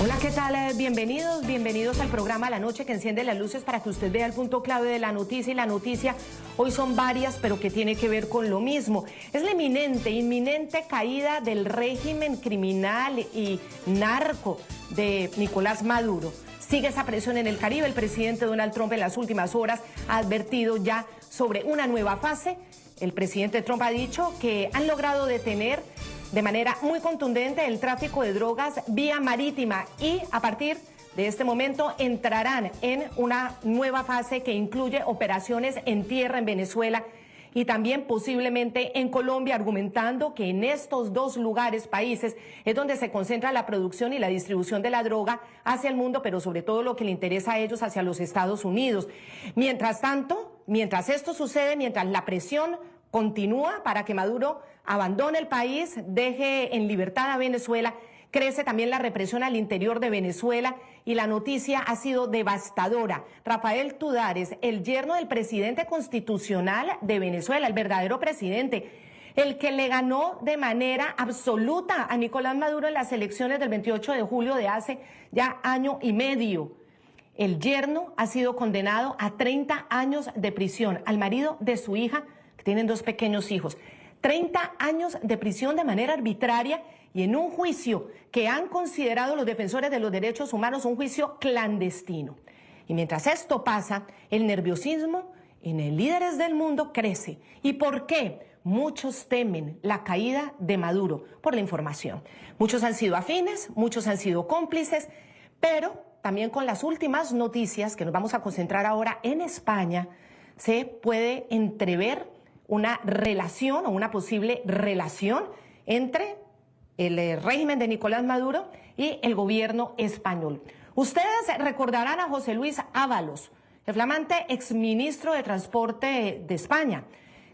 Hola, ¿qué tal? Bienvenidos al programa La Noche, que enciende las luces para que usted vea el punto clave de la noticia. Y la noticia hoy son varias, pero que tiene que ver con lo mismo. Es la inminente caída del régimen criminal y narco de Nicolás Maduro. Sigue esa presión en el Caribe. El presidente Donald Trump en las últimas horas ha advertido ya sobre una nueva fase. El presidente Trump ha dicho que han logrado detener de manera muy contundente el tráfico de drogas vía marítima y a partir de este momento entrarán en una nueva fase que incluye operaciones en tierra en Venezuela y también posiblemente en Colombia, argumentando que en estos dos países, es donde se concentra la producción y la distribución de la droga hacia el mundo, pero sobre todo lo que le interesa a ellos hacia los Estados Unidos. Mientras tanto, mientras esto sucede, mientras la presión continúa para que Maduro abandone el país, deje en libertad a Venezuela, crece también la represión al interior de Venezuela y la noticia ha sido devastadora. Rafael Tudares, el yerno del presidente constitucional de Venezuela, el verdadero presidente, el que le ganó de manera absoluta a Nicolás Maduro en las elecciones del 28 de julio de hace ya año y medio. El yerno ha sido condenado a 30 años de prisión, al marido de su hija, que tienen 2 pequeños hijos. 30 años de prisión de manera arbitraria y en un juicio que han considerado los defensores de los derechos humanos un juicio clandestino. Y mientras esto pasa, el nerviosismo en los líderes del mundo crece. ¿Y por qué? Muchos temen la caída de Maduro por la información. Muchos han sido afines, muchos han sido cómplices, pero también con las últimas noticias que nos vamos a concentrar ahora en España, se puede entrever una relación o una posible relación entre el régimen de Nicolás Maduro y el gobierno español. Ustedes recordarán a José Luis Ábalos, el flamante exministro de Transporte de España,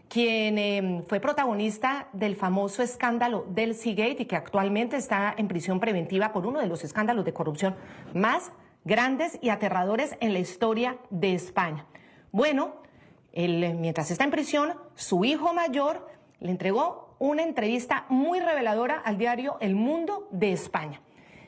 quien fue protagonista del famoso escándalo del Seagate y que actualmente está en prisión preventiva por uno de los escándalos de corrupción más grandes y aterradores en la historia de España. Bueno, mientras está en prisión, su hijo mayor le entregó una entrevista muy reveladora al diario El Mundo de España,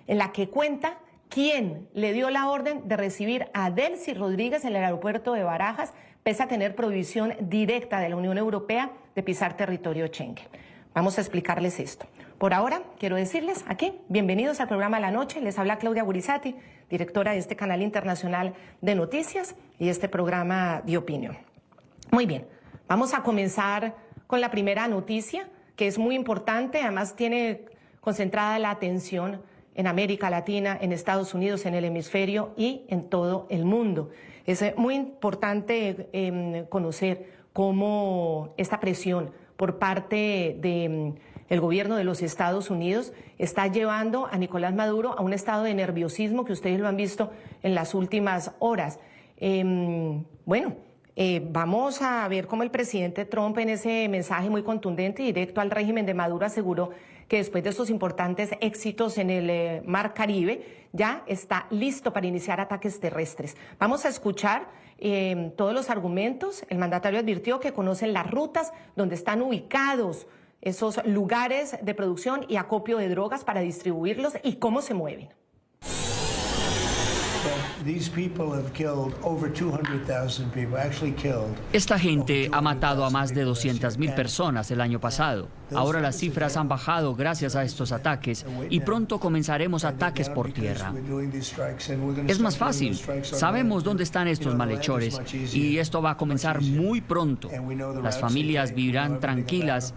en la que cuenta quién le dio la orden de recibir a Delcy Rodríguez en el aeropuerto de Barajas, pese a tener prohibición directa de la Unión Europea de pisar territorio Schengen. Vamos a explicarles esto. Por ahora, quiero decirles aquí, bienvenidos al programa La Noche. Les habla Claudia Gurizati, directora de este canal internacional de noticias y este programa de opinión. Muy bien, vamos a comenzar con la primera noticia, que es muy importante, además tiene concentrada la atención en América Latina, en Estados Unidos, en el hemisferio y en todo el mundo. Es muy importante conocer cómo esta presión por parte del gobierno de los Estados Unidos está llevando a Nicolás Maduro a un estado de nerviosismo que ustedes lo han visto en las últimas horas. Vamos a ver cómo el presidente Trump en ese mensaje muy contundente y directo al régimen de Maduro aseguró que después de estos importantes éxitos en el Mar Caribe ya está listo para iniciar ataques terrestres. Vamos a escuchar todos los argumentos. El mandatario advirtió que conocen las rutas donde están ubicados esos lugares de producción y acopio de drogas para distribuirlos y cómo se mueven. Esta gente ha matado a más de 200.000 personas el año pasado. Ahora las cifras han bajado gracias a estos ataques y pronto comenzaremos ataques por tierra. Es más fácil. Sabemos dónde están estos malhechores y esto va a comenzar muy pronto. Las familias vivirán tranquilas.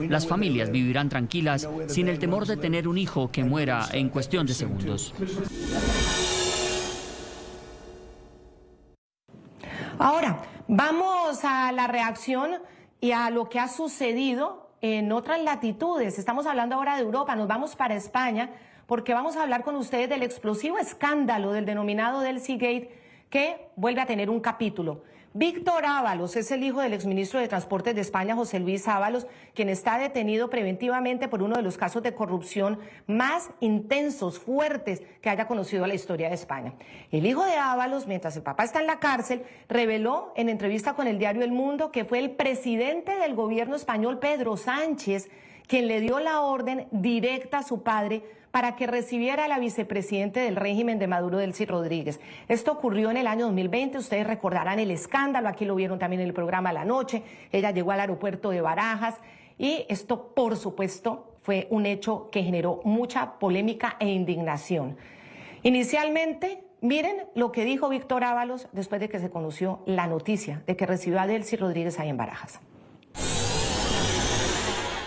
Las familias vivirán tranquilas sin el temor de tener un hijo que muera en cuestión de segundos. Ahora, vamos a la reacción y a lo que ha sucedido en otras latitudes. Estamos hablando ahora de Europa, nos vamos para España, porque vamos a hablar con ustedes del explosivo escándalo del denominado del Seagate, que vuelve a tener un capítulo. Víctor Ábalos es el hijo del exministro de Transportes de España, José Luis Ábalos, quien está detenido preventivamente por uno de los casos de corrupción más intensos, fuertes, que haya conocido la historia de España. El hijo de Ábalos, mientras el papá está en la cárcel, reveló en entrevista con el diario El Mundo que fue el presidente del gobierno español, Pedro Sánchez, quien le dio la orden directa a su padre para que recibiera a la vicepresidente del régimen de Maduro, Delcy Rodríguez. Esto ocurrió en el año 2020, ustedes recordarán el escándalo, aquí lo vieron también en el programa La Noche, ella llegó al aeropuerto de Barajas y esto, por supuesto, fue un hecho que generó mucha polémica e indignación. Inicialmente, miren lo que dijo Víctor Ábalos después de que se conoció la noticia de que recibió a Delcy Rodríguez ahí en Barajas.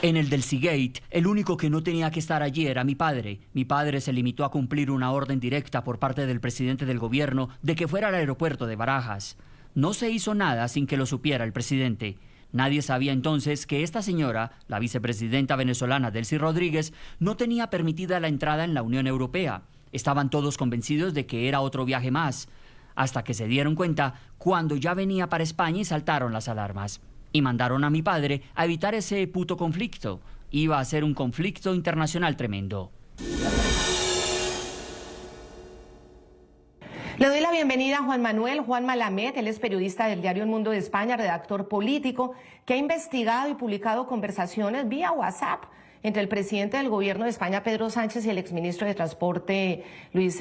En el Delcy Gate, el único que no tenía que estar allí era mi padre. Mi padre se limitó a cumplir una orden directa por parte del presidente del gobierno de que fuera al aeropuerto de Barajas. No se hizo nada sin que lo supiera el presidente. Nadie sabía entonces que esta señora, la vicepresidenta venezolana Delcy Rodríguez, no tenía permitida la entrada en la Unión Europea. Estaban todos convencidos de que era otro viaje más, hasta que se dieron cuenta cuando ya venía para España y saltaron las alarmas. Y mandaron a mi padre a evitar ese puto conflicto. Iba a ser un conflicto internacional tremendo. Le doy la bienvenida a Juan Manuel Juan Malamet, él es periodista del diario El Mundo de España, redactor político, que ha investigado y publicado conversaciones vía WhatsApp entre el presidente del gobierno de España, Pedro Sánchez, y el exministro de Transporte, Luis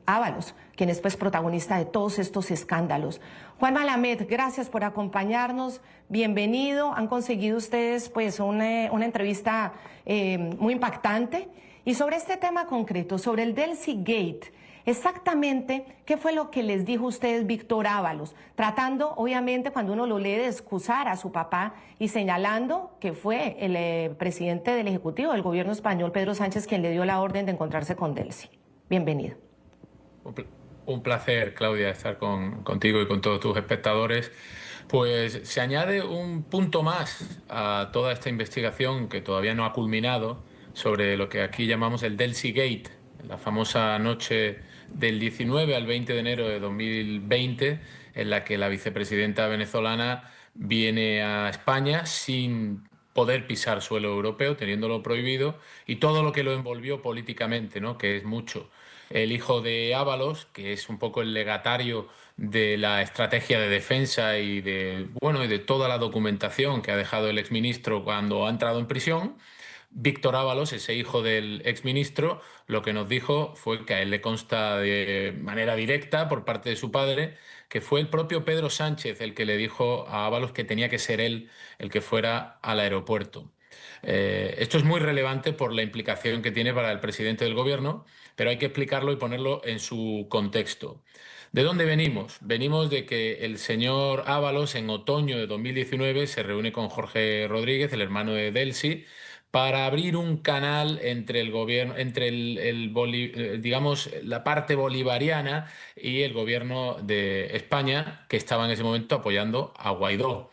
Ábalos, quien es pues protagonista de todos estos escándalos. Juan Malamet, gracias por acompañarnos, bienvenido. Han conseguido ustedes pues una entrevista muy impactante. Y sobre este tema concreto, sobre el Delcy Gate, exactamente, ¿qué fue lo que les dijo a ustedes Víctor Ábalos? Tratando, obviamente, cuando uno lo lee, de excusar a su papá y señalando que fue el presidente del Ejecutivo del gobierno español, Pedro Sánchez, quien le dio la orden de encontrarse con Delcy. Bienvenido. Un placer, Claudia, estar contigo y con todos tus espectadores. Pues se añade un punto más a toda esta investigación que todavía no ha culminado sobre lo que aquí llamamos el Delcy Gate, la famosa noche del 19 al 20 de enero de 2020, en la que la vicepresidenta venezolana viene a España sin poder pisar suelo europeo, teniéndolo prohibido, y todo lo que lo envolvió políticamente, ¿no?, que es mucho. El hijo de Ábalos, que es un poco el legatario de la estrategia de defensa y de toda la documentación que ha dejado el exministro cuando ha entrado en prisión, Víctor Ábalos, ese hijo del exministro, lo que nos dijo fue que a él le consta de manera directa por parte de su padre que fue el propio Pedro Sánchez el que le dijo a Ábalos que tenía que ser él el que fuera al aeropuerto. Esto es muy relevante por la implicación que tiene para el presidente del gobierno, pero hay que explicarlo y ponerlo en su contexto. ¿De dónde venimos? Venimos de que el señor Ábalos en otoño de 2019 se reúne con Jorge Rodríguez, el hermano de Delcy, para abrir un canal entre el gobierno, entre digamos, la parte bolivariana y el gobierno de España, que estaba en ese momento apoyando a Guaidó.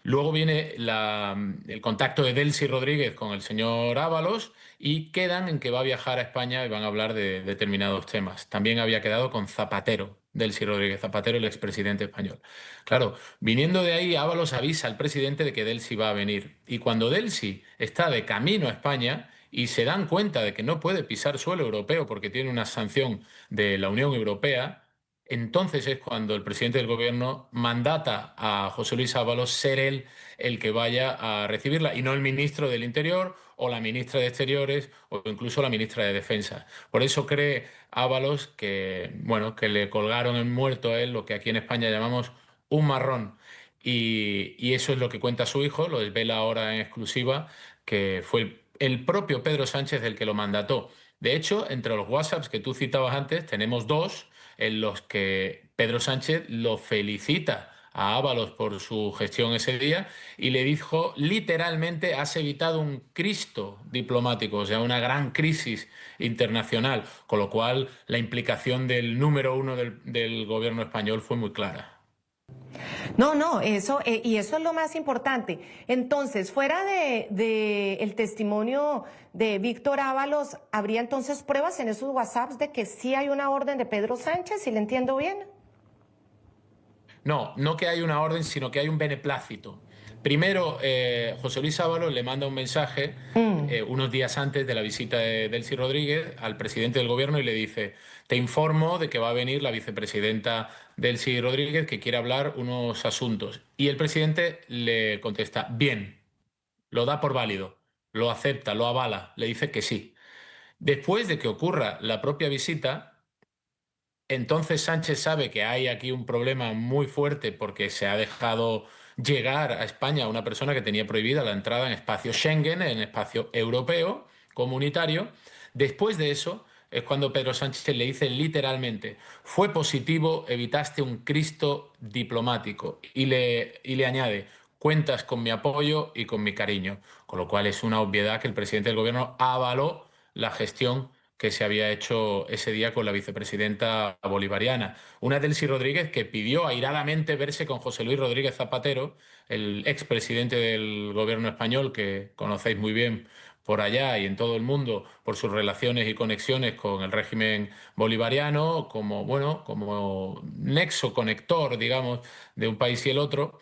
Luego viene el contacto de Delcy Rodríguez con el señor Ábalos y quedan en que va a viajar a España y van a hablar de determinados temas. También había quedado con Zapatero, Delcy Rodríguez Zapatero, el expresidente español. Claro, viniendo de ahí, Ábalos avisa al presidente de que Delcy va a venir. Y cuando Delcy está de camino a España y se dan cuenta de que no puede pisar suelo europeo porque tiene una sanción de la Unión Europea, entonces es cuando el presidente del gobierno mandata a José Luis Ábalos ser él el que vaya a recibirla y no el ministro del Interior o la ministra de Exteriores o incluso la ministra de Defensa. Por eso cree Ábalos que, bueno, que le colgaron en muerto a él lo que aquí en España llamamos un marrón. Y eso es lo que cuenta su hijo, lo desvela ahora en exclusiva, que fue el propio Pedro Sánchez el que lo mandató. De hecho, entre los WhatsApps que tú citabas antes, tenemos dos en los que Pedro Sánchez lo felicita a Ábalos por su gestión ese día y le dijo literalmente: has evitado un Cristo diplomático, o sea, una gran crisis internacional, con lo cual la implicación del número uno del gobierno español fue muy clara. No, eso, y eso es lo más importante. Entonces, fuera de el testimonio de Víctor Ábalos, ¿habría entonces pruebas en esos WhatsApps de que sí hay una orden de Pedro Sánchez, si le entiendo bien? No que hay una orden, sino que hay un beneplácito. Primero, José Luis Ábalos le manda un mensaje unos días antes de la visita de Delcy Rodríguez al presidente del gobierno y le dice: te informo de que va a venir la vicepresidenta Delcy Rodríguez, que quiere hablar unos asuntos. Y el presidente le contesta: bien, lo da por válido, lo acepta, lo avala, le dice que sí. Después de que ocurra la propia visita, entonces Sánchez sabe que hay aquí un problema muy fuerte porque se ha dejado llegar a España una persona que tenía prohibida la entrada en espacio Schengen, en espacio europeo, comunitario. Después de eso es cuando Pedro Sánchez le dice literalmente: fue positivo, evitaste un Cristo diplomático. Y le añade: cuentas con mi apoyo y con mi cariño. Con lo cual es una obviedad que el presidente del gobierno avaló la gestión que se había hecho ese día con la vicepresidenta bolivariana. Una Delcy Rodríguez que pidió airadamente verse con José Luis Rodríguez Zapatero, el expresidente del gobierno español, que conocéis muy bien por allá y en todo el mundo por sus relaciones y conexiones con el régimen bolivariano, como, bueno, como nexo conector, digamos, de un país y el otro.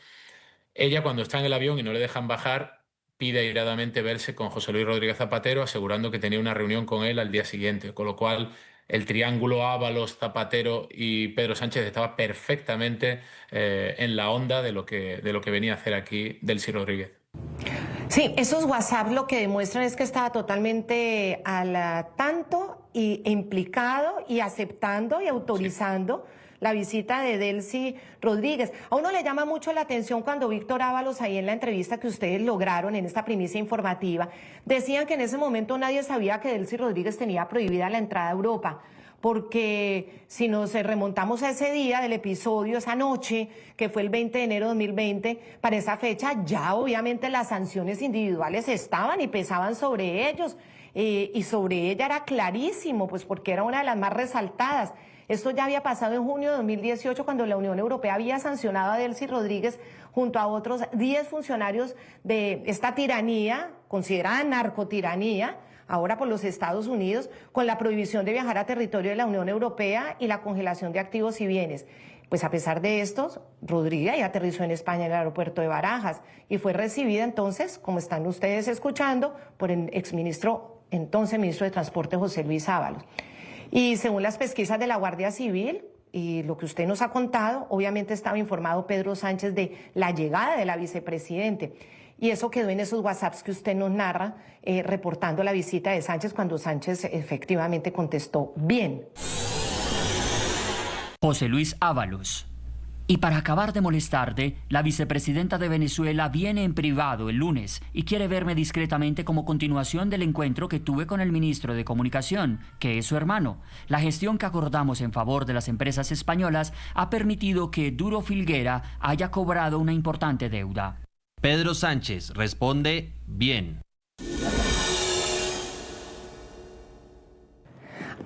Ella, cuando está en el avión y no le dejan bajar, pide airadamente verse con José Luis Rodríguez Zapatero, asegurando que tenía una reunión con él al día siguiente, con lo cual el triángulo Ábalos, Zapatero y Pedro Sánchez estaba perfectamente en la onda de lo que venía a hacer aquí Delcy Rodríguez. Sí, esos WhatsApp lo que demuestran es que estaba totalmente al tanto e implicado y aceptando y autorizando la visita de Delcy Rodríguez. A uno le llama mucho la atención cuando Víctor Ábalos, ahí en la entrevista que ustedes lograron en esta primicia informativa, decían que en ese momento nadie sabía que Delcy Rodríguez tenía prohibida la entrada a Europa. Porque si nos remontamos a ese día del episodio, esa noche, que fue el 20 de enero de 2020, para esa fecha ya obviamente las sanciones individuales estaban y pesaban sobre ellos, y sobre ella era clarísimo, pues porque era una de las más resaltadas. Esto ya había pasado en junio de 2018, cuando la Unión Europea había sancionado a Delcy Rodríguez junto a otros 10 funcionarios de esta tiranía, considerada narcotiranía, ahora por los Estados Unidos, con la prohibición de viajar a territorio de la Unión Europea y la congelación de activos y bienes. Pues a pesar de estos, Rodríguez ya aterrizó en España en el aeropuerto de Barajas y fue recibida entonces, como están ustedes escuchando, por el entonces ministro de Transporte José Luis Ábalos. Y según las pesquisas de la Guardia Civil y lo que usted nos ha contado, obviamente estaba informado Pedro Sánchez de la llegada de la vicepresidente. Y eso quedó en esos WhatsApps que usted nos narra, reportando la visita de Sánchez cuando Sánchez efectivamente contestó bien. José Luis Ábalos. Y para acabar de molestarte, la vicepresidenta de Venezuela viene en privado el lunes y quiere verme discretamente como continuación del encuentro que tuve con el ministro de Comunicación, que es su hermano. La gestión que acordamos en favor de las empresas españolas ha permitido que Duro Filguera haya cobrado una importante deuda. Pedro Sánchez responde bien.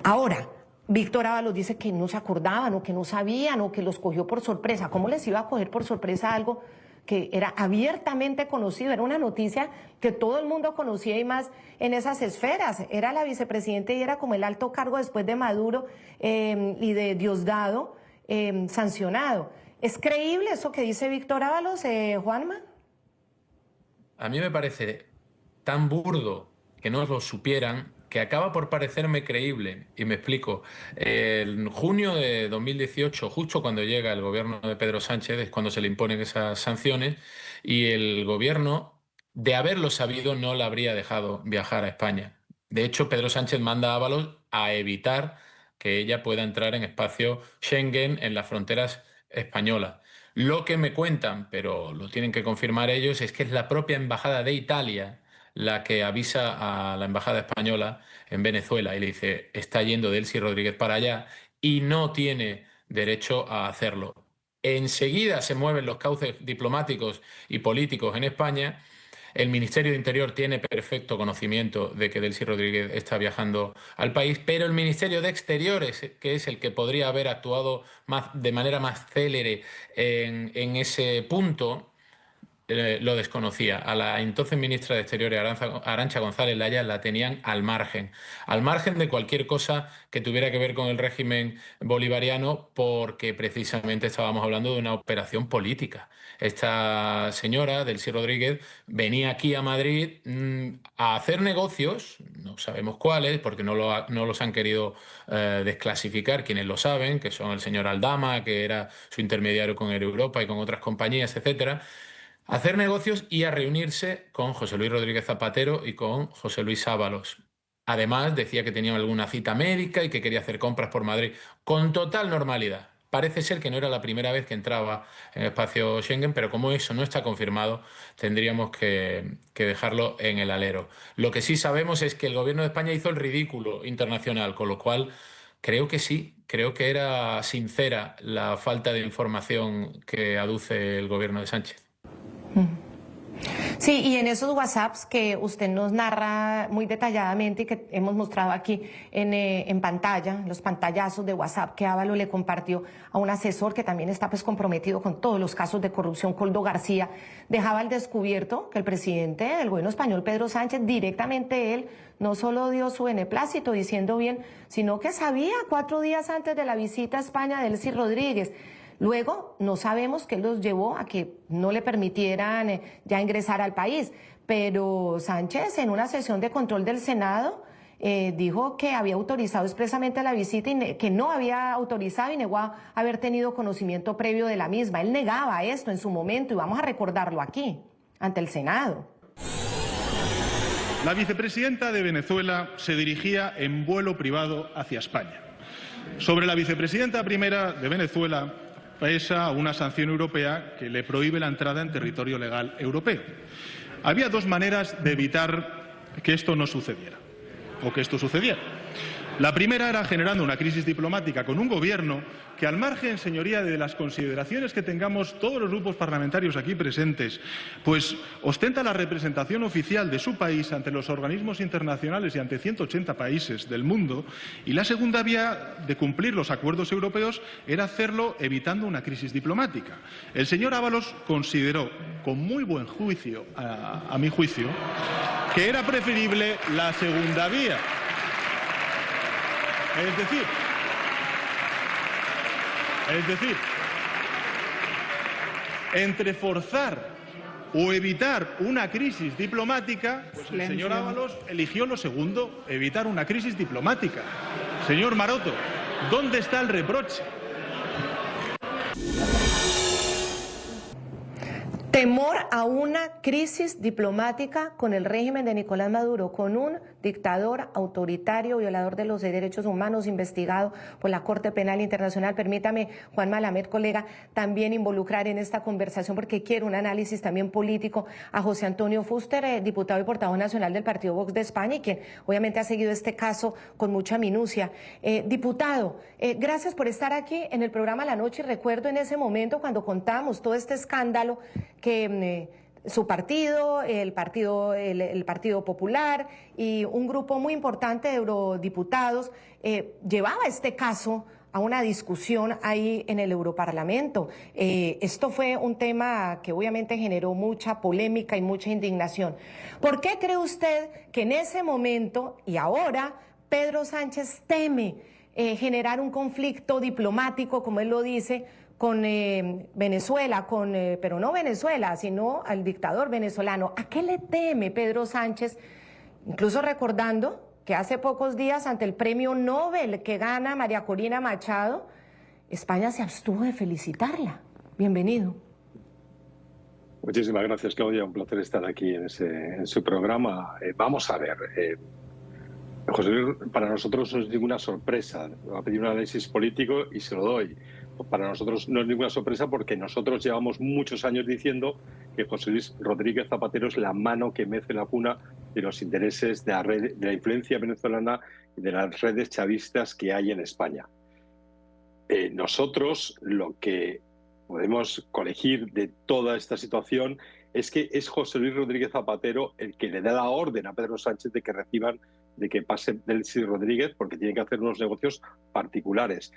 Ahora, Víctor Ábalos dice que no se acordaban o que no sabían o que los cogió por sorpresa. ¿Cómo les iba a coger por sorpresa algo que era abiertamente conocido? Era una noticia que todo el mundo conocía y más en esas esferas. Era la vicepresidenta y era como el alto cargo después de Maduro y de Diosdado sancionado. ¿Es creíble eso que dice Víctor Ábalos, Juanma? A mí me parece tan burdo que no lo supieran, que acaba por parecerme creíble. Y me explico. En junio de 2018, justo cuando llega el gobierno de Pedro Sánchez, es cuando se le imponen esas sanciones, y el gobierno, de haberlo sabido, no la habría dejado viajar a España. De hecho, Pedro Sánchez manda a Ábalos a evitar que ella pueda entrar en espacio Schengen en las fronteras españolas. Lo que me cuentan, pero lo tienen que confirmar ellos, es que es la propia embajada de Italia la que avisa a la embajada española en Venezuela y le dice: está yendo Delcy Rodríguez para allá y no tiene derecho a hacerlo. Enseguida se mueven los cauces diplomáticos y políticos en España. El Ministerio de Interior tiene perfecto conocimiento de que Delcy Rodríguez está viajando al país, pero el Ministerio de Exteriores, que es el que podría haber actuado de manera más célere en ese punto, lo desconocía. A la entonces ministra de Exteriores, Arantxa González Laya, la tenían al margen de cualquier cosa que tuviera que ver con el régimen bolivariano, porque precisamente estábamos hablando de una operación política. Esta señora, Delcy Rodríguez, venía aquí a Madrid a hacer negocios, no sabemos cuáles, porque no los han querido desclasificar quienes lo saben, que son el señor Aldama, que era su intermediario con Air Europa y con otras compañías, etcétera. Hacer negocios y a reunirse con José Luis Rodríguez Zapatero y con José Luis Ábalos. Además, decía que tenía alguna cita médica y que quería hacer compras por Madrid con total normalidad. Parece ser que no era la primera vez que entraba en el espacio Schengen, pero como eso no está confirmado, tendríamos que dejarlo en el alero. Lo que sí sabemos es que el gobierno de España hizo el ridículo internacional, con lo cual creo que sí, creo que era sincera la falta de información que aduce el gobierno de Sánchez. Sí, y en esos WhatsApps que usted nos narra muy detalladamente y que hemos mostrado aquí en pantalla, los pantallazos de WhatsApp que Ábalos le compartió a un asesor que también está pues comprometido con todos los casos de corrupción, Koldo García, dejaba al descubierto que el presidente del gobierno español, Pedro Sánchez, directamente él no solo dio su beneplácito diciendo bien, sino que sabía 4 días antes de la visita a España de Delcy Rodríguez. Luego, no sabemos qué los llevó a que no le permitieran ya ingresar al país, pero Sánchez en una sesión de control del Senado dijo que había autorizado expresamente la visita y que no había autorizado y negó haber tenido conocimiento previo de la misma. Él negaba esto en su momento y vamos a recordarlo aquí, ante el Senado. La vicepresidenta de Venezuela se dirigía en vuelo privado hacia España. Sobre la vicepresidenta primera de Venezuela pesa una sanción europea que le prohíbe la entrada en territorio legal europeo. Había 2 maneras de evitar que esto no sucediera, o que esto sucediera. La primera era generando una crisis diplomática con un gobierno que, al margen, señoría, de las consideraciones que tengamos todos los grupos parlamentarios aquí presentes, pues ostenta la representación oficial de su país ante los organismos internacionales y ante 180 países del mundo. Y la segunda vía de cumplir los acuerdos europeos era hacerlo evitando una crisis diplomática. El señor Ábalos consideró, con muy buen juicio, a mi juicio, que era preferible la segunda vía. Es decir, entre forzar o evitar una crisis diplomática, pues el señor Ábalos eligió lo segundo, evitar una crisis diplomática. Señor Maroto, ¿dónde está el reproche? Temor a una crisis diplomática con el régimen de Nicolás Maduro, con un dictador autoritario, violador de los derechos humanos, investigado por la Corte Penal Internacional. Permítame, Juan Malamed, colega, también involucrar en esta conversación, porque quiero un análisis también político, a José Antonio Fuster, diputado y portavoz nacional del Partido Vox de España, y quien obviamente ha seguido este caso con mucha minucia. Diputado, gracias por estar aquí en el programa La Noche. Y recuerdo en ese momento cuando contamos todo este escándalo que su partido, el Partido Popular y un grupo muy importante de eurodiputados llevaba este caso a una discusión ahí en el Europarlamento. Esto fue un tema que obviamente generó mucha polémica y mucha indignación. ¿Por qué cree usted que en ese momento y ahora Pedro Sánchez teme generar un conflicto diplomático, como él lo dice, con Venezuela, pero no Venezuela, sino al dictador venezolano? ¿A qué le teme Pedro Sánchez? Incluso recordando que hace pocos días, ante el premio Nobel que gana María Corina Machado, España se abstuvo de felicitarla. Bienvenido. Muchísimas gracias, Claudia. Un placer estar aquí en su programa. Vamos a ver. José Luis, para nosotros no es ninguna sorpresa. Va a pedir un análisis político y se lo doy. Para nosotros no es ninguna sorpresa porque nosotros llevamos muchos años diciendo que José Luis Rodríguez Zapatero es la mano que mece la cuna de los intereses de la influencia venezolana y de las redes chavistas que hay en España. Nosotros lo que podemos colegir de toda esta situación es que es José Luis Rodríguez Zapatero el que le da la orden a Pedro Sánchez de que pase Delcy Rodríguez, porque tiene que hacer unos negocios particulares.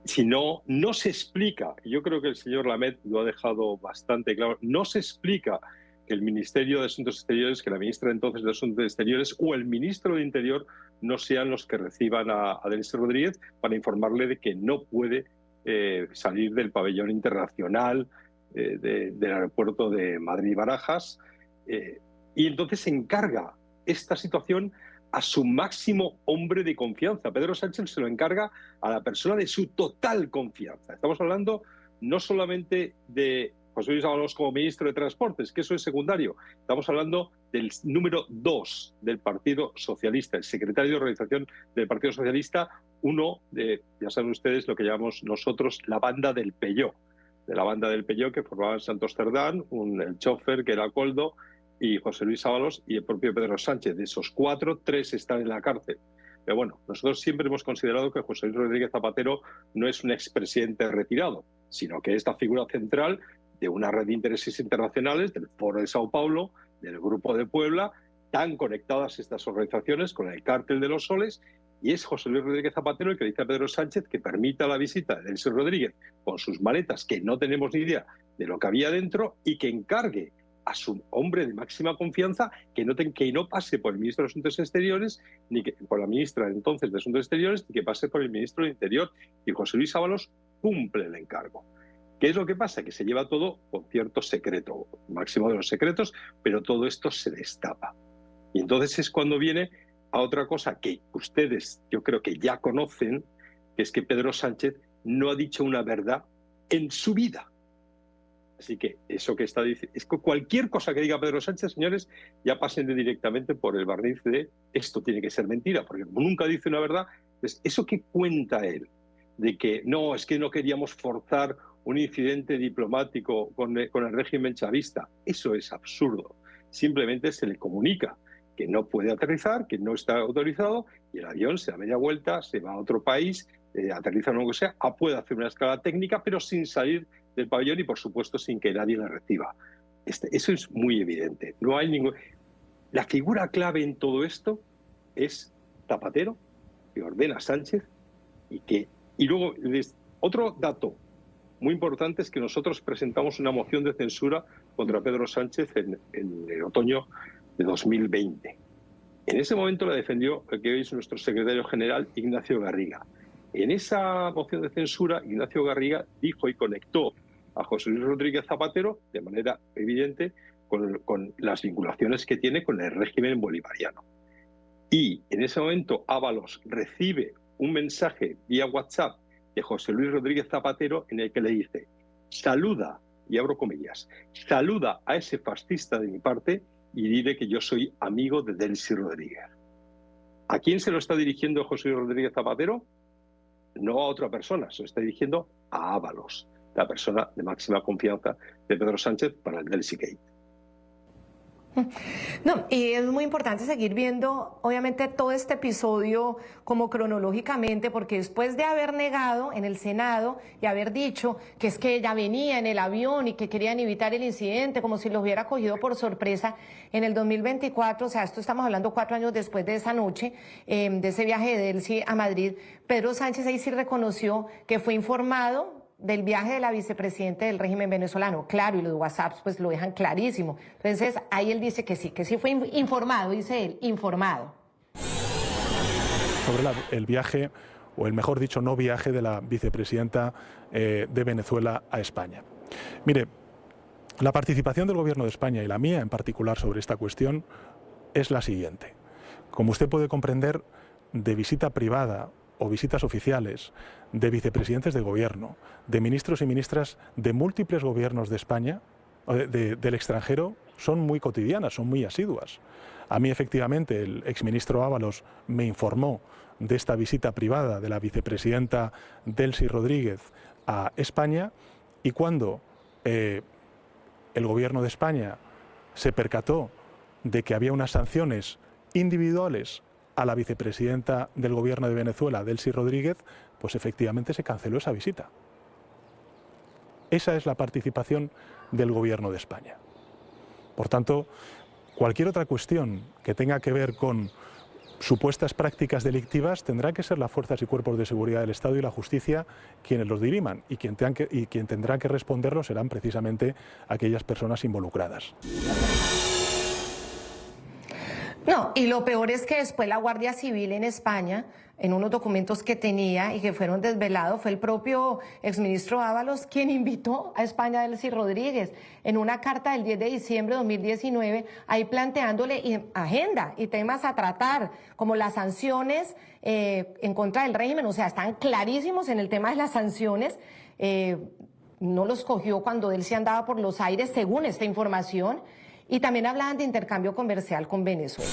Si no, no se explica, yo creo que el señor Lamet lo ha dejado bastante claro, no se explica que el Ministerio de Asuntos Exteriores, que la ministra entonces de Asuntos Exteriores o el ministro de Interior no sean los que reciban a Delcy Rodríguez para informarle de que no puede salir del pabellón internacional del aeropuerto de Madrid-Barajas, y entonces se encarga esta situación a su máximo hombre de confianza. Pedro Sánchez se lo encarga a la persona de su total confianza. Estamos hablando no solamente de José Luis Ábalos como ministro de Transportes, que eso es secundario. Estamos hablando del número 2 del Partido Socialista, el secretario de organización del Partido Socialista, uno de, ya saben ustedes, lo que llamamos nosotros la banda del Pelló, de la banda del Pelló que formaban Santos Cerdán, el chofer que era Coldo, y José Luis Ábalos y el propio Pedro Sánchez. De esos 4, 3 están en la cárcel. Pero bueno, nosotros siempre hemos considerado que José Luis Rodríguez Zapatero no es un expresidente retirado, sino que es la figura central de una red de intereses internacionales, del Foro de Sao Paulo, del Grupo de Puebla, tan conectadas estas organizaciones con el cártel de los soles, y es José Luis Rodríguez Zapatero el que dice a Pedro Sánchez que permita la visita de Delcy Rodríguez con sus maletas, que no tenemos ni idea de lo que había dentro, y que encargue a su hombre de máxima confianza que no pase por el ministro de Asuntos Exteriores, ni que por la ministra entonces de Asuntos Exteriores, ni que pase por el ministro del Interior. Y José Luis Ábalos cumple el encargo. ¿Qué es lo que pasa? Que se lleva todo con cierto secreto, máximo de los secretos, pero todo esto se destapa. Y entonces es cuando viene a otra cosa que ustedes, yo creo que ya conocen, que es que Pedro Sánchez no ha dicho una verdad en su vida. Así que eso que está diciendo, es que cualquier cosa que diga Pedro Sánchez, señores, ya pasen directamente por el barniz de esto tiene que ser mentira, porque como nunca dice una verdad, pues eso que cuenta él, de que no, es que no queríamos forzar un incidente diplomático con el régimen chavista, eso es absurdo. Simplemente se le comunica que no puede aterrizar, que no está autorizado, y el avión se da media vuelta, se va a otro país, aterriza en lo que sea, puede hacer una escala técnica, pero sin salir del pabellón y, por supuesto, sin que nadie le reciba. Eso es muy evidente. No hay ningún... La figura clave en todo esto es Zapatero, que ordena a Sánchez, y luego, otro dato muy importante es que nosotros presentamos una moción de censura contra Pedro Sánchez en el otoño de 2020. En ese momento la defendió el que hoy es nuestro secretario general, Ignacio Garriga. En esa moción de censura, Ignacio Garriga dijo y conectó a José Luis Rodríguez Zapatero de manera evidente con las vinculaciones que tiene con el régimen bolivariano. Y en ese momento Ábalos recibe un mensaje vía WhatsApp de José Luis Rodríguez Zapatero en el que le dice: saluda, y abro comillas, saluda a ese fascista de mi parte y dile que yo soy amigo de Delcy Rodríguez. ¿A quién se lo está dirigiendo José Luis Rodríguez Zapatero? No a otra persona, se lo está dirigiendo a Ábalos, la persona de máxima confianza de Pedro Sánchez para el Delcy Gate. No, y es muy importante seguir viendo, obviamente, todo este episodio como cronológicamente, porque después de haber negado en el Senado y haber dicho que es que ella venía en el avión y que querían evitar el incidente, como si lo hubiera cogido por sorpresa en el 2024, o sea, esto estamos hablando 4 años después de esa noche, de ese viaje de Delcy a Madrid, Pedro Sánchez ahí sí reconoció que fue informado del viaje de la vicepresidenta del régimen venezolano, claro, y los WhatsApps pues lo dejan clarísimo. Entonces ahí él dice que sí fue informado, dice él, informado. Sobre el viaje, o el mejor dicho, no viaje de la vicepresidenta de Venezuela a España. Mire, la participación del Gobierno de España, y la mía en particular sobre esta cuestión, es la siguiente. Como usted puede comprender, de visita privada o visitas oficiales de vicepresidentes de gobierno, de ministros y ministras de múltiples gobiernos de España, del extranjero, son muy cotidianas, son muy asiduas. A mí, efectivamente, el exministro Ábalos me informó de esta visita privada de la vicepresidenta Delcy Rodríguez a España, y cuando el gobierno de España se percató de que había unas sanciones individuales a la vicepresidenta del gobierno de Venezuela, Delcy Rodríguez, pues efectivamente se canceló esa visita. Esa es la participación del gobierno de España. Por tanto, cualquier otra cuestión que tenga que ver con supuestas prácticas delictivas tendrá que ser las fuerzas y cuerpos de seguridad del Estado y la justicia quienes los diriman, y quien tendrá que responderlo serán precisamente aquellas personas involucradas. No, y lo peor es que después la Guardia Civil en España, en unos documentos que tenía y que fueron desvelados, fue el propio exministro Ábalos quien invitó a España a Delcy Rodríguez en una carta del 10 de diciembre de 2019, ahí planteándole agenda y temas a tratar, como las sanciones en contra del régimen. O sea, están clarísimos en el tema de las sanciones. No los cogió cuando Delcy andaba por los aires, según esta información. Y también hablaban de intercambio comercial con Venezuela.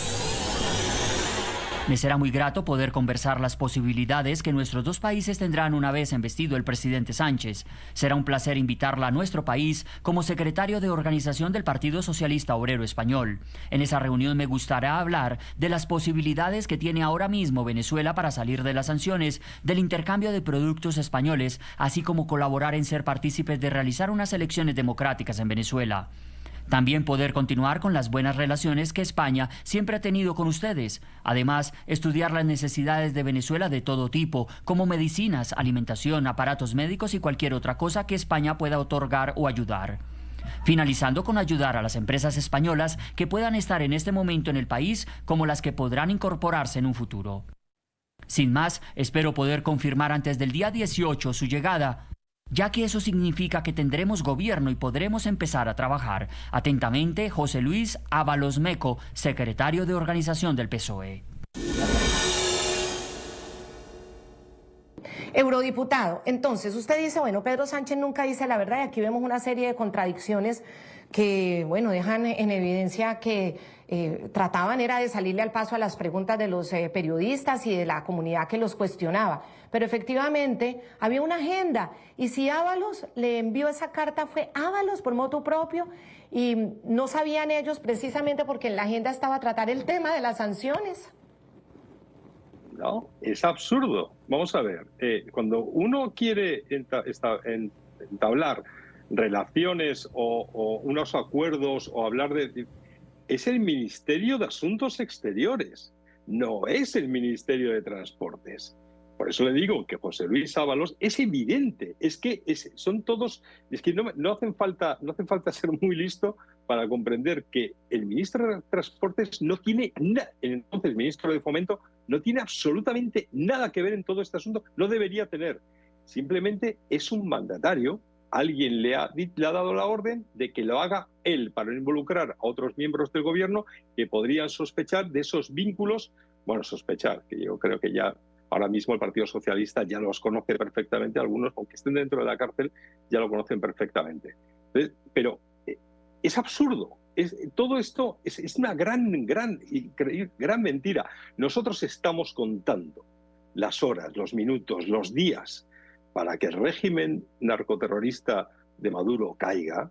Me será muy grato poder conversar las posibilidades que nuestros dos países tendrán una vez embestido el presidente Sánchez. Será un placer invitarla a nuestro país como secretario de organización del Partido Socialista Obrero Español. En esa reunión me gustará hablar de las posibilidades que tiene ahora mismo Venezuela para salir de las sanciones, del intercambio de productos españoles, así como colaborar en ser partícipes de realizar unas elecciones democráticas en Venezuela. También poder continuar con las buenas relaciones que España siempre ha tenido con ustedes. Además, estudiar las necesidades de Venezuela de todo tipo, como medicinas, alimentación, aparatos médicos y cualquier otra cosa que España pueda otorgar o ayudar. Finalizando con ayudar a las empresas españolas que puedan estar en este momento en el país, como las que podrán incorporarse en un futuro. Sin más, espero poder confirmar antes del día 18 su llegada, ya que eso significa que tendremos gobierno y podremos empezar a trabajar. Atentamente, José Luis Ábalos Meco, secretario de organización del PSOE. Eurodiputado, entonces usted dice, bueno, Pedro Sánchez nunca dice la verdad y aquí vemos una serie de contradicciones que, bueno, dejan en evidencia que trataban era de salirle al paso a las preguntas de los periodistas y de la comunidad que los cuestionaba. Pero efectivamente había una agenda y si Ábalos le envió esa carta fue Ábalos por motu propio y no sabían ellos precisamente porque en la agenda estaba tratar el tema de las sanciones. No, es absurdo. Vamos a ver, cuando uno quiere entablar relaciones o unos acuerdos o hablar de... Es el Ministerio de Asuntos Exteriores, no es el Ministerio de Transportes. Por eso le digo que José Luis Ábalos es evidente, es que son todos, es que no hacen falta ser muy listo para comprender que el ministro de Transportes no tiene nada, entonces el ministro de Fomento no tiene absolutamente nada que ver en todo este asunto, no debería tener. Simplemente es un mandatario, alguien le ha dado la orden de que lo haga él para no involucrar a otros miembros del gobierno que podrían sospechar de esos vínculos, bueno, sospechar, que yo creo que ya ahora mismo el Partido Socialista ya los conoce perfectamente, algunos, aunque estén dentro de la cárcel, ya lo conocen perfectamente. Entonces, pero es absurdo. Todo esto es una gran mentira. Nosotros estamos contando las horas, los minutos, los días para que el régimen narcoterrorista de Maduro caiga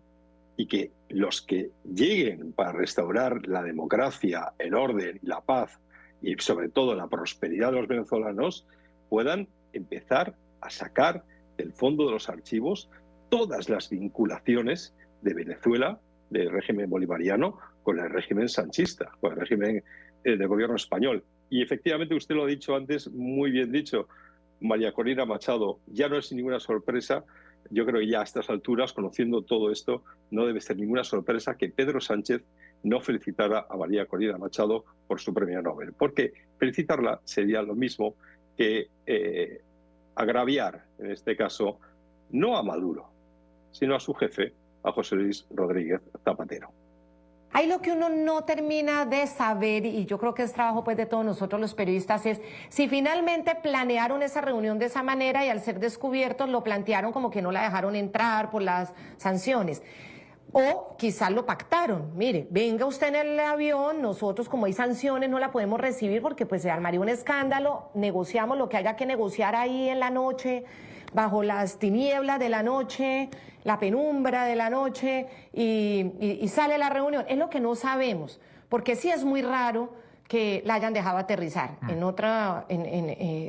y que los que lleguen para restaurar la democracia, el orden y la paz y sobre todo la prosperidad de los venezolanos puedan empezar a sacar del fondo de los archivos todas las vinculaciones de Venezuela, del régimen bolivariano, con el régimen sanchista, con el régimen del gobierno español. Y efectivamente, usted lo ha dicho antes, muy bien dicho, María Corina Machado, ya no es ninguna sorpresa, yo creo que ya a estas alturas, conociendo todo esto, no debe ser ninguna sorpresa que Pedro Sánchez no felicitara a María Corina Machado por su premio Nobel, porque felicitarla sería lo mismo que agraviar, en este caso, no a Maduro, sino a su jefe, a José Luis Rodríguez Zapatero. Ahí lo que uno no termina de saber, y yo creo que es trabajo pues de todos nosotros los periodistas, es si finalmente planearon esa reunión de esa manera y al ser descubiertos lo plantearon como que no la dejaron entrar por las sanciones. O quizás lo pactaron. Mire, venga usted en el avión, nosotros como hay sanciones no la podemos recibir porque pues se armaría un escándalo, negociamos lo que haya que negociar ahí en la noche, bajo las tinieblas de la noche, la penumbra de la noche y sale la reunión. Es lo que no sabemos, porque sí es muy raro que la hayan dejado aterrizar.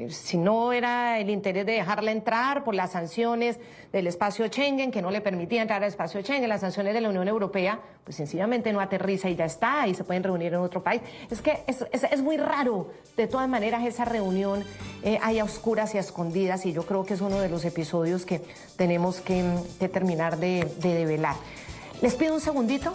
Si no era el interés de dejarla entrar por las sanciones del espacio Schengen, que no le permitía entrar al espacio Schengen, las sanciones de la Unión Europea, pues sencillamente no aterriza y ya está, y se pueden reunir en otro país. Es que es muy raro, de todas maneras, esa reunión hay a oscuras y a escondidas, y yo creo que es uno de los episodios que tenemos que terminar de develar. Les pido un segundito,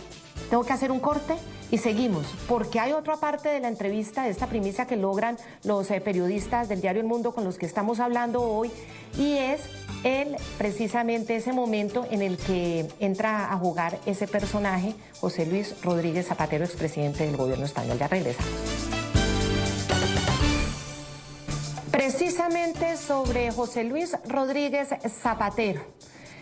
tengo que hacer un corte y seguimos, porque hay otra parte de la entrevista, de esta primicia que logran los periodistas del diario El Mundo con los que estamos hablando hoy, y es precisamente ese momento en el que entra a jugar ese personaje, José Luis Rodríguez Zapatero, expresidente del gobierno español. Ya regresamos. Precisamente sobre José Luis Rodríguez Zapatero.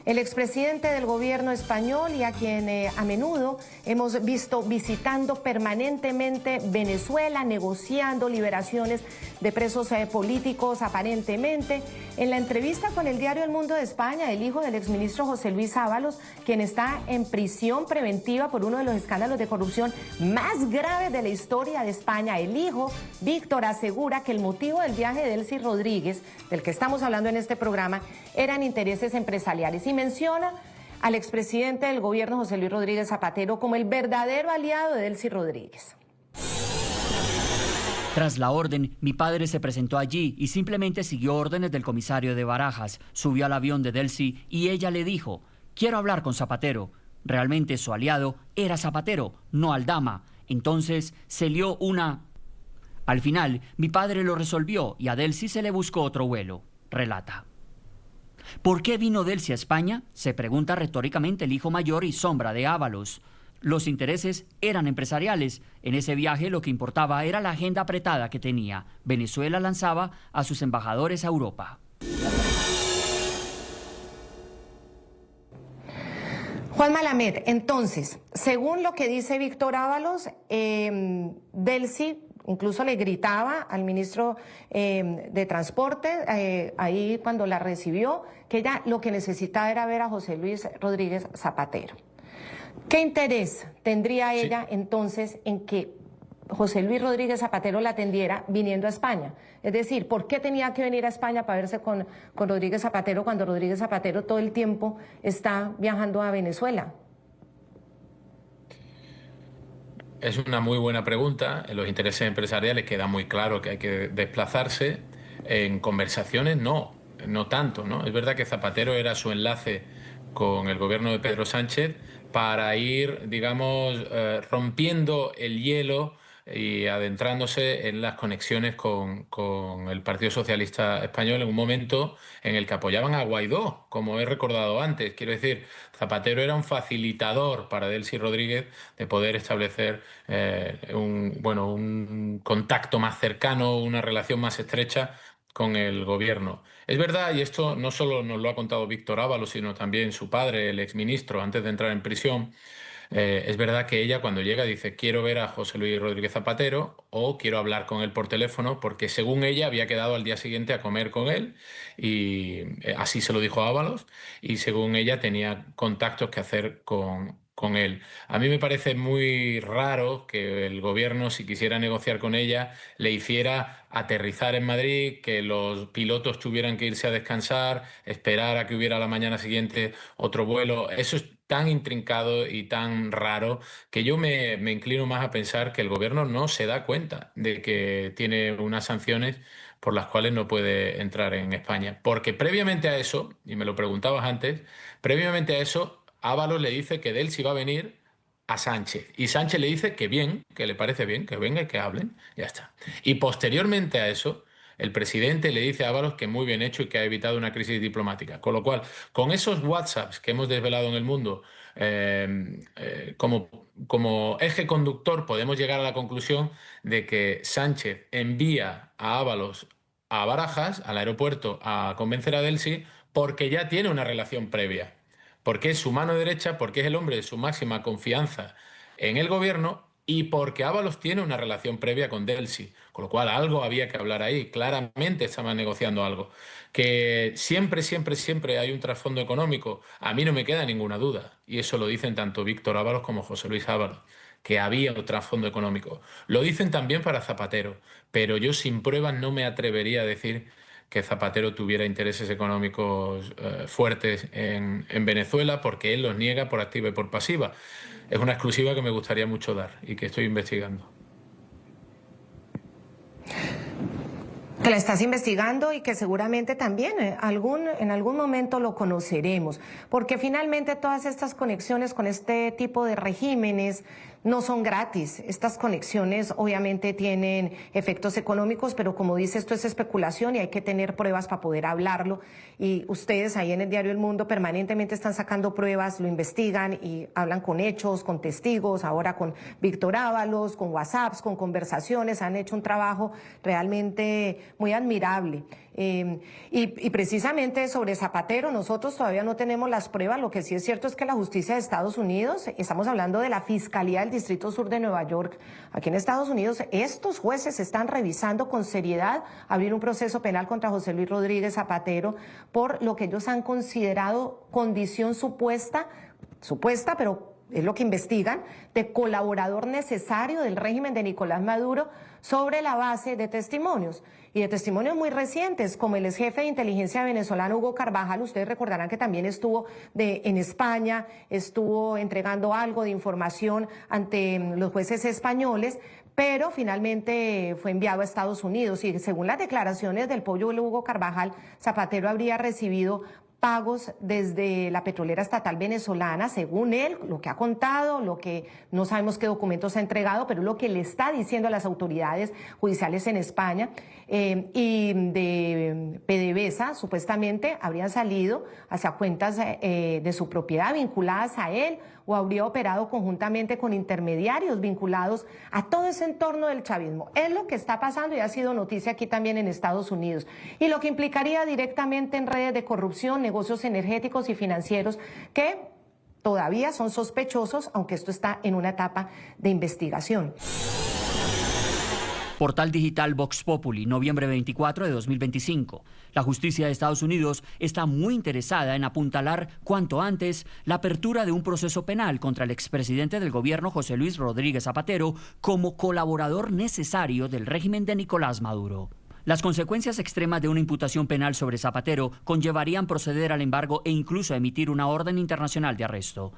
el expresidente del gobierno español y a quien a menudo hemos visto visitando permanentemente Venezuela, negociando liberaciones de presos políticos aparentemente. En la entrevista con el diario El Mundo de España, el hijo del exministro José Luis Ábalos, quien está en prisión preventiva por uno de los escándalos de corrupción más graves de la historia de España, el hijo, Víctor, asegura que el motivo del viaje de Delcy Rodríguez, del que estamos hablando en este programa, eran intereses empresariales. Y menciona al expresidente del gobierno, José Luis Rodríguez Zapatero, como el verdadero aliado de Delcy Rodríguez. Tras la orden, mi padre se presentó allí y simplemente siguió órdenes del comisario de Barajas. Subió al avión de Delcy y ella le dijo: quiero hablar con Zapatero. Realmente su aliado era Zapatero, no Aldama. Entonces se lió una... Al final, mi padre lo resolvió y a Delcy se le buscó otro vuelo, relata. ¿Por qué vino Delcy a España?, se pregunta retóricamente el hijo mayor y sombra de Ábalos. Los intereses eran empresariales. En ese viaje lo que importaba era la agenda apretada que tenía. Venezuela lanzaba a sus embajadores a Europa. Juan Malamed, entonces, según lo que dice Víctor Ábalos, Delcy incluso le gritaba al ministro de Transporte, ahí cuando la recibió, que ella lo que necesitaba era ver a José Luis Rodríguez Zapatero. ¿Qué interés tendría ella entonces en que José Luis Rodríguez Zapatero la atendiera viniendo a España? Es decir, ¿por qué tenía que venir a España para verse con Rodríguez Zapatero cuando Rodríguez Zapatero todo el tiempo está viajando a Venezuela? Es una muy buena pregunta. En los intereses empresariales queda muy claro que hay que desplazarse. En conversaciones no tanto, ¿no? Es verdad que Zapatero era su enlace con el gobierno de Pedro Sánchez para ir, digamos, rompiendo el hielo y adentrándose en las conexiones con el Partido Socialista Español en un momento en el que apoyaban a Guaidó, como he recordado antes. Quiero decir, Zapatero era un facilitador para Delcy Rodríguez de poder establecer un contacto más cercano, una relación más estrecha con el gobierno. Es verdad, y esto no solo nos lo ha contado Víctor Ábalos, sino también su padre, el exministro, antes de entrar en prisión. Es verdad que ella cuando llega dice: quiero ver a José Luis Rodríguez Zapatero o quiero hablar con él por teléfono, porque según ella había quedado al día siguiente a comer con él, y así se lo dijo a Ábalos, y según ella tenía contactos que hacer con él. A mí me parece muy raro que el gobierno, si quisiera negociar con ella, le hiciera aterrizar en Madrid, que los pilotos tuvieran que irse a descansar, esperar a que hubiera la mañana siguiente otro vuelo. Eso es tan intrincado y tan raro que yo me inclino más a pensar que el gobierno no se da cuenta de que tiene unas sanciones por las cuales no puede entrar en España. Porque previamente a eso, y me lo preguntabas antes, previamente a eso, Ábalos le dice que Delcy va a venir a Sánchez. Y Sánchez le dice que bien, que le parece bien, que venga y que hablen. Ya está. Y posteriormente a eso, el presidente le dice a Ábalos que muy bien hecho y que ha evitado una crisis diplomática. Con lo cual, con esos WhatsApps que hemos desvelado en El Mundo, como eje conductor, podemos llegar a la conclusión de que Sánchez envía a Ábalos a Barajas, al aeropuerto, a convencer a Delcy, porque ya tiene una relación previa. Porque es su mano derecha, porque es el hombre de su máxima confianza en el gobierno y porque Ábalos tiene una relación previa con Delcy. Con lo cual algo había que hablar ahí. Claramente estaban negociando algo. Que siempre hay un trasfondo económico. A mí no me queda ninguna duda. Y eso lo dicen tanto Víctor Ábalos como José Luis Ábalos, que había un trasfondo económico. Lo dicen también para Zapatero. Pero yo sin pruebas no me atrevería a decir que Zapatero tuviera intereses económicos fuertes en Venezuela, porque él los niega por activa y por pasiva. Es una exclusiva que me gustaría mucho dar y que estoy investigando. Que la estás investigando y que seguramente también en algún momento lo conoceremos, porque finalmente todas estas conexiones con este tipo de regímenes no son gratis. Estas conexiones obviamente tienen efectos económicos, pero como dice, esto es especulación y hay que tener pruebas para poder hablarlo. Y ustedes ahí en el diario El Mundo permanentemente están sacando pruebas, lo investigan y hablan con hechos, con testigos, ahora con Víctor Ábalos, con WhatsApps, con conversaciones. Han hecho un trabajo realmente muy admirable. Y precisamente sobre Zapatero, nosotros todavía no tenemos las pruebas. Lo que sí es cierto es que la justicia de Estados Unidos, estamos hablando de la Fiscalía del Distrito Sur de Nueva York, aquí en Estados Unidos, estos jueces están revisando con seriedad abrir un proceso penal contra José Luis Rodríguez Zapatero por lo que ellos han considerado condición supuesta, pero es lo que investigan, de colaborador necesario del régimen de Nicolás Maduro sobre la base de testimonios. Y de testimonios muy recientes, como el ex jefe de inteligencia venezolano Hugo Carvajal. Ustedes recordarán que también estuvo en España, estuvo entregando algo de información ante los jueces españoles, pero finalmente fue enviado a Estados Unidos. Y según las declaraciones del pollo Hugo Carvajal, Zapatero habría recibido pagos desde la petrolera estatal venezolana, según él, lo que ha contado, lo que no sabemos qué documentos ha entregado, pero lo que le está diciendo a las autoridades judiciales en España, y de PDVSA, supuestamente habrían salido hacia cuentas de su propiedad vinculadas a él, o habría operado conjuntamente con intermediarios vinculados a todo ese entorno del chavismo. Es lo que está pasando y ha sido noticia aquí también en Estados Unidos. Y lo que implicaría directamente en redes de corrupción, negocios energéticos y financieros que todavía son sospechosos, aunque esto está en una etapa de investigación. Portal digital Vox Populi, noviembre 24 de 2025. La justicia de Estados Unidos está muy interesada en apuntalar cuanto antes la apertura de un proceso penal contra el expresidente del gobierno José Luis Rodríguez Zapatero como colaborador necesario del régimen de Nicolás Maduro. Las consecuencias extremas de una imputación penal sobre Zapatero conllevarían proceder al embargo e incluso emitir una orden internacional de arresto.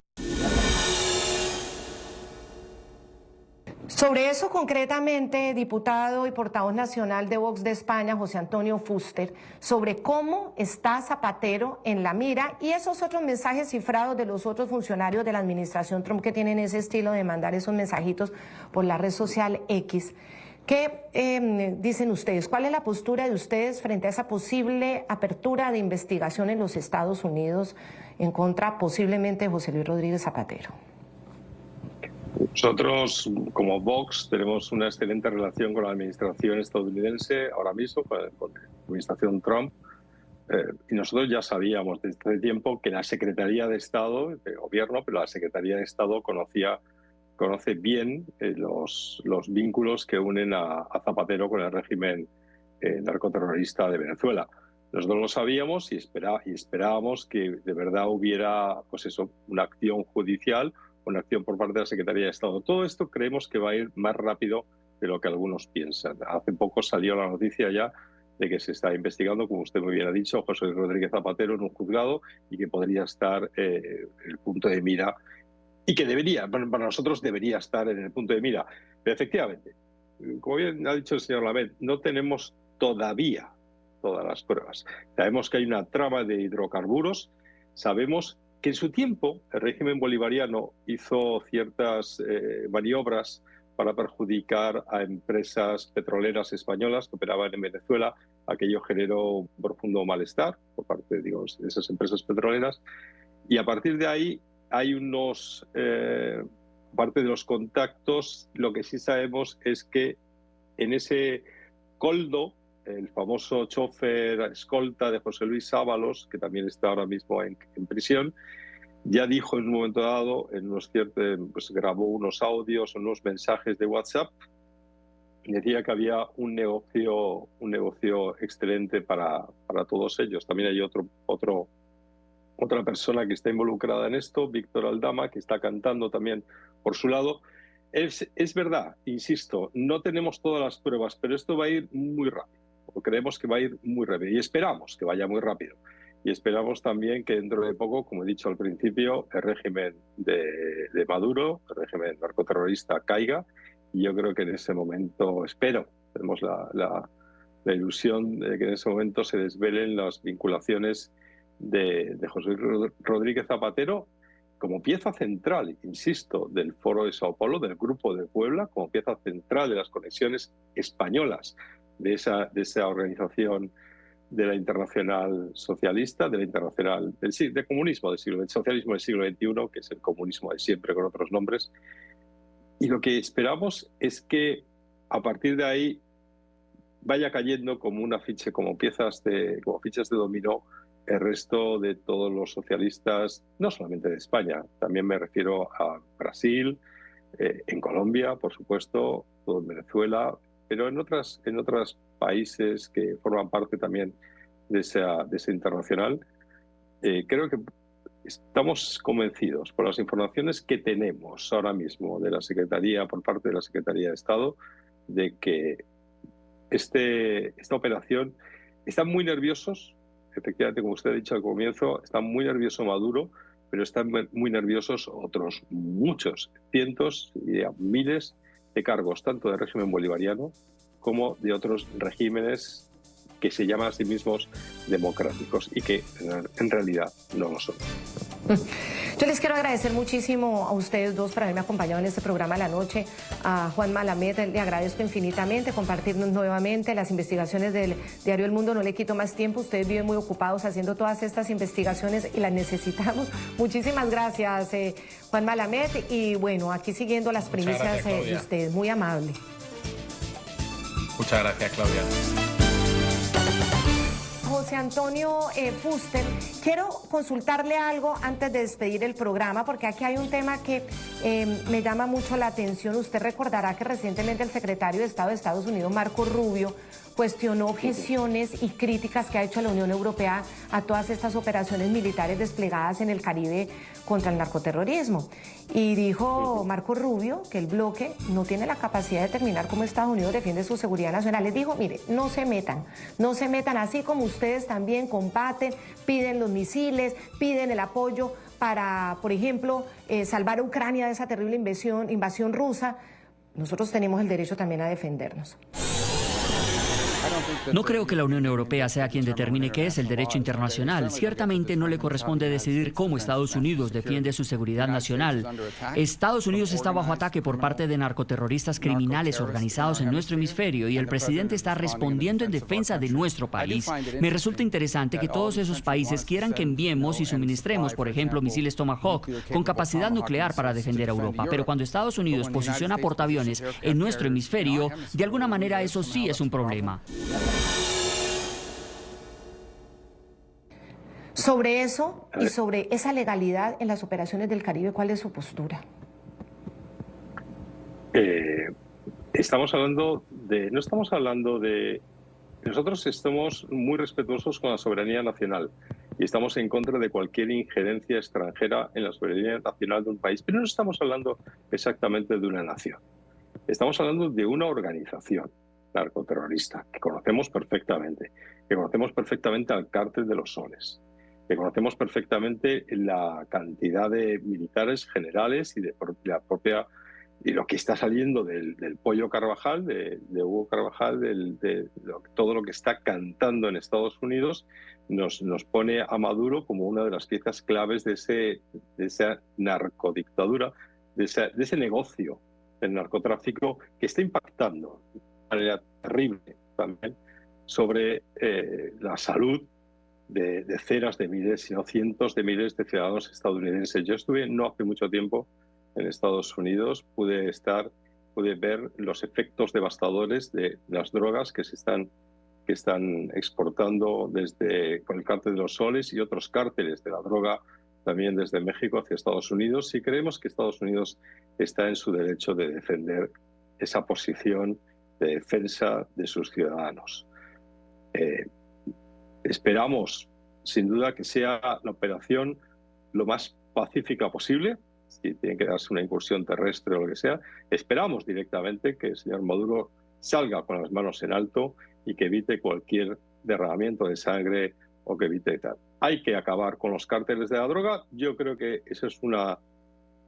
Sobre eso concretamente, diputado y portavoz nacional de Vox de España, José Antonio Fuster, sobre cómo está Zapatero en la mira y esos otros mensajes cifrados de los otros funcionarios de la administración Trump que tienen ese estilo de mandar esos mensajitos por la red social X. ¿Qué dicen ustedes? ¿Cuál es la postura de ustedes frente a esa posible apertura de investigación en los Estados Unidos en contra posiblemente de José Luis Rodríguez Zapatero? Nosotros, como Vox, tenemos una excelente relación con la administración estadounidense ahora mismo, con la administración Trump. Y nosotros ya sabíamos desde hace tiempo que la Secretaría de Estado, de Gobierno, pero la Secretaría de Estado conoce bien los vínculos que unen a Zapatero con el régimen narcoterrorista de Venezuela. Nosotros lo sabíamos y esperábamos que de verdad hubiera, pues eso, una acción judicial, una acción por parte de la Secretaría de Estado. Todo esto creemos que va a ir más rápido de lo que algunos piensan. Hace poco salió la noticia ya de que se está investigando, como usted muy bien ha dicho, José Luis Rodríguez Zapatero en un juzgado y que podría estar en el punto de mira y que debería, para nosotros debería estar en el punto de mira. Pero efectivamente, como bien ha dicho el señor Lamet, no tenemos todavía todas las pruebas. Sabemos que hay una trama de hidrocarburos, sabemos que en su tiempo el régimen bolivariano hizo ciertas maniobras para perjudicar a empresas petroleras españolas que operaban en Venezuela. Aquello generó un profundo malestar por parte, de esas empresas petroleras. Y a partir de ahí hay parte de los contactos, lo que sí sabemos es que en ese coldo, el famoso chofer escolta de José Luis Ábalos, que también está ahora mismo en prisión, ya dijo en un momento dado, pues grabó unos audios, unos mensajes de WhatsApp, y decía que había un negocio excelente para todos ellos. También hay otra persona que está involucrada en esto, Víctor Aldama, que está cantando también por su lado. Es verdad, insisto, no tenemos todas las pruebas, pero esto va a ir muy rápido. Creemos que va a ir muy rápido y esperamos que vaya muy rápido. Y esperamos también que dentro de poco, como he dicho al principio, el régimen de Maduro, el régimen narcoterrorista, caiga. Y yo creo que en ese momento, tenemos la ilusión de que en ese momento se desvelen las vinculaciones de José Luis Rodríguez Zapatero como pieza central, insisto, del Foro de Sao Paulo, del Grupo de Puebla, como pieza central de las conexiones españolas de esa organización de la Internacional Socialista, de la Internacional del comunismo del socialismo del siglo XXI, que es el comunismo de siempre con otros nombres. Y lo que esperamos es que a partir de ahí vaya cayendo como como fichas de dominó el resto de todos los socialistas, no solamente de España, también me refiero a Brasil, en Colombia, por supuesto, todo en Venezuela, pero en otros países que forman parte también de ese internacional. Creo que estamos convencidos por las informaciones que tenemos ahora mismo de la Secretaría, por parte de la Secretaría de Estado, de que esta operación, están muy nerviosos, efectivamente, como usted ha dicho al comienzo, está muy nervioso Maduro, pero están muy nerviosos otros muchos, cientos y miles de cargos, tanto del régimen bolivariano como de otros regímenes que se llaman a sí mismos democráticos y que en realidad no lo son. Yo les quiero agradecer muchísimo a ustedes dos por haberme acompañado en este programa la noche. A Juan Malamed le agradezco infinitamente compartirnos nuevamente las investigaciones del diario El Mundo. No le quito más tiempo, ustedes viven muy ocupados haciendo todas estas investigaciones y las necesitamos. Muchísimas gracias, Juan Malamed, y bueno, aquí siguiendo las primicias de ustedes. Muy amable. Muchas gracias, Claudia. José Antonio Fuster, quiero consultarle algo antes de despedir el programa, porque aquí hay un tema que me llama mucho la atención. Usted recordará que recientemente el secretario de Estado de Estados Unidos, Marco Rubio, cuestionó objeciones y críticas que ha hecho la Unión Europea a todas estas operaciones militares desplegadas en el Caribe contra el narcoterrorismo. Y dijo Marco Rubio que el bloque no tiene la capacidad de determinar cómo Estados Unidos defiende su seguridad nacional. Les dijo, mire, no se metan, así como ustedes también combaten, piden los misiles, piden el apoyo para, por ejemplo, salvar a Ucrania de esa terrible invasión rusa. Nosotros tenemos el derecho también a defendernos. No creo que la Unión Europea sea quien determine qué es el derecho internacional. Ciertamente no le corresponde decidir cómo Estados Unidos defiende su seguridad nacional. Estados Unidos está bajo ataque por parte de narcoterroristas criminales organizados en nuestro hemisferio y el presidente está respondiendo en defensa de nuestro país. Me resulta interesante que todos esos países quieran que enviemos y suministremos, por ejemplo, misiles Tomahawk con capacidad nuclear para defender a Europa. Pero cuando Estados Unidos posiciona portaaviones en nuestro hemisferio, de alguna manera eso sí es un problema. Sobre eso y sobre esa legalidad en las operaciones del Caribe, ¿cuál es su postura? Estamos hablando de... No estamos hablando de... Nosotros estamos muy respetuosos con la soberanía nacional y estamos en contra de cualquier injerencia extranjera en la soberanía nacional de un país, pero no estamos hablando exactamente de una nación. Estamos hablando de una organización narcoterrorista que conocemos perfectamente al cártel de los soles, que conocemos perfectamente la cantidad de militares generales y de la propia y lo que está saliendo del pollo Carvajal, de Hugo Carvajal, todo lo que está cantando en Estados Unidos, nos pone a Maduro como una de las piezas claves de esa narcodictadura, de ese negocio del narcotráfico que está impactando de manera terrible también sobre la salud de decenas de miles, sino cientos de miles de ciudadanos estadounidenses. Yo estuve no hace mucho tiempo en Estados Unidos, pude ver los efectos devastadores de las drogas que están exportando con el cártel de los soles y otros cárteles de la droga también desde México hacia Estados Unidos, y creemos que Estados Unidos está en su derecho de defender esa posición de defensa de sus ciudadanos. Esperamos, sin duda, que sea la operación lo más pacífica posible. Si tiene que darse una incursión terrestre o lo que sea, esperamos directamente que el señor Maduro salga con las manos en alto y que evite cualquier derramamiento de sangre o que evite tal. Hay que acabar con los cárteles de la droga. Yo creo que eso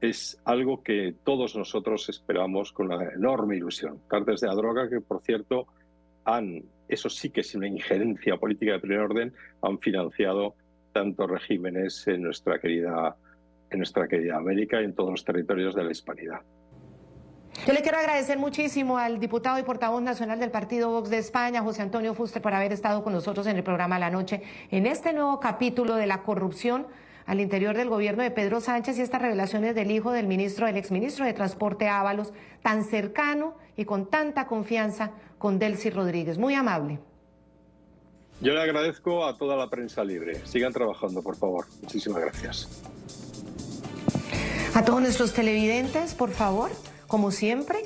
es algo que todos nosotros esperamos con una enorme ilusión. Cárteles de la droga que, por cierto, eso sí que es una injerencia política de primer orden, han financiado tantos regímenes en nuestra querida América y en todos los territorios de la hispanidad. Yo le quiero agradecer muchísimo al diputado y portavoz nacional del Partido Vox de España, José Antonio Fuster, por haber estado con nosotros en el programa La Noche, en este nuevo capítulo de la corrupción al interior del gobierno de Pedro Sánchez y estas revelaciones del hijo del exministro de Transporte Ábalos, tan cercano y con tanta confianza con Delcy Rodríguez. Muy amable. Yo le agradezco a toda la prensa libre. Sigan trabajando, por favor. Muchísimas gracias. A todos nuestros televidentes, por favor, como siempre,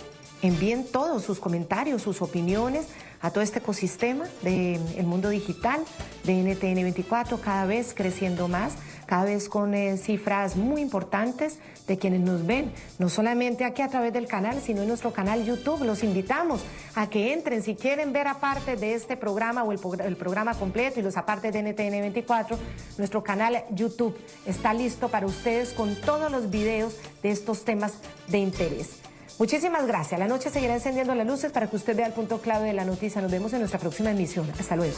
envíen todos sus comentarios, sus opiniones a todo este ecosistema del mundo digital de NTN 24, cada vez creciendo más, cada vez con cifras muy importantes de quienes nos ven, no solamente aquí a través del canal, sino en nuestro canal YouTube. Los invitamos a que entren si quieren ver aparte de este programa o el programa completo y los apartes de NTN 24, nuestro canal YouTube está listo para ustedes con todos los videos de estos temas de interés. Muchísimas gracias. La noche seguirá encendiendo las luces para que usted vea el punto clave de la noticia. Nos vemos en nuestra próxima emisión. Hasta luego.